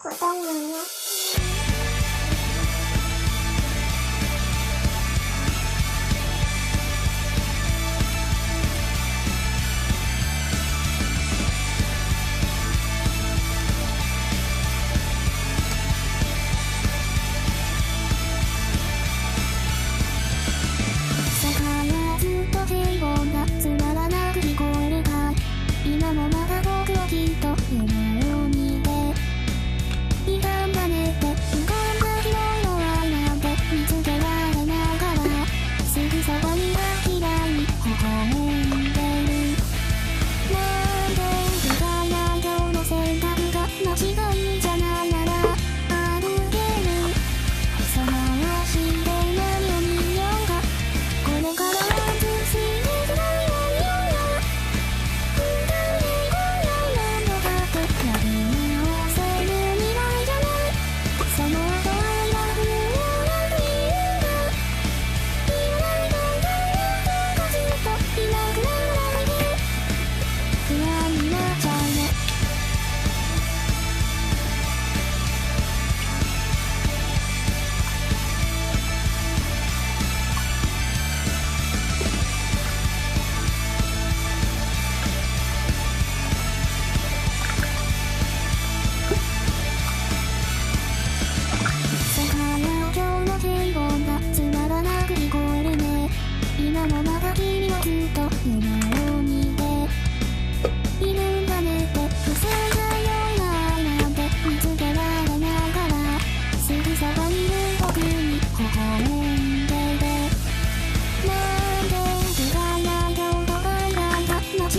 ことなんや。世界はずっと平凡がつまらなく聞こえるか。今もまだ僕はきっと夢を見ていたんだねって。浮かんだ広いの愛なんて見つけられながら、すぐそばには嫌いに微笑んでる。なんで不甲斐ない今日の選択が間違いじゃないなら歩ける。その足で何を見ようか。これからはずしづらいわよや。二人でいこうよ何度だってやり直せる未来じゃない。その後I love youなんて言うんだ。言わないといけないとかずっといなくならないで。不安になっちゃうね。世界は今日の平凡がつまらなく聞こえるね。今もまだ君はずっと夢を見ているんだねって。不正解ような愛なんて見つけられないから、すぐそばにいる僕に微笑んでて。なんで不甲斐ない今日と考えた間違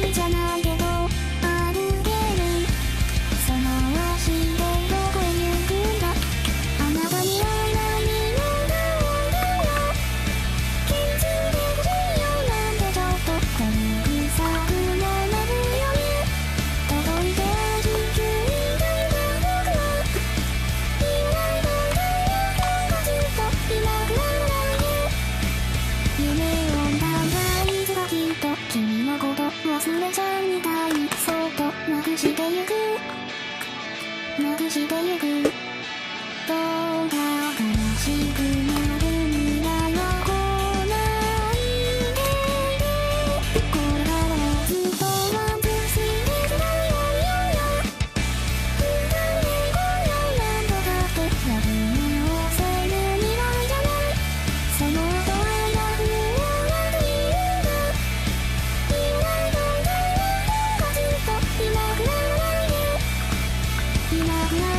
いじゃないけど歩ける。その足でどこへ行くんだ。あなたに会えない未来があるよ。気づいてほしいよなんてちょっと小臭くなるよね。届いて地球みたいな僕は言わないといけないとかずっといなくならないで。夢を見たんだいつかきっと君のこと忘れちゃうみたいに、そっとなくしてゆくなくしてゆく。どうか悲しくなる未来は来ないでね。これからもずっとワンツースリーでないわよや。二人でいこうよ何度だってやり直せる未来じゃない。その後I love youなんて言うんだ。言わないといけないとかずっといなくならないで。いなくならないで。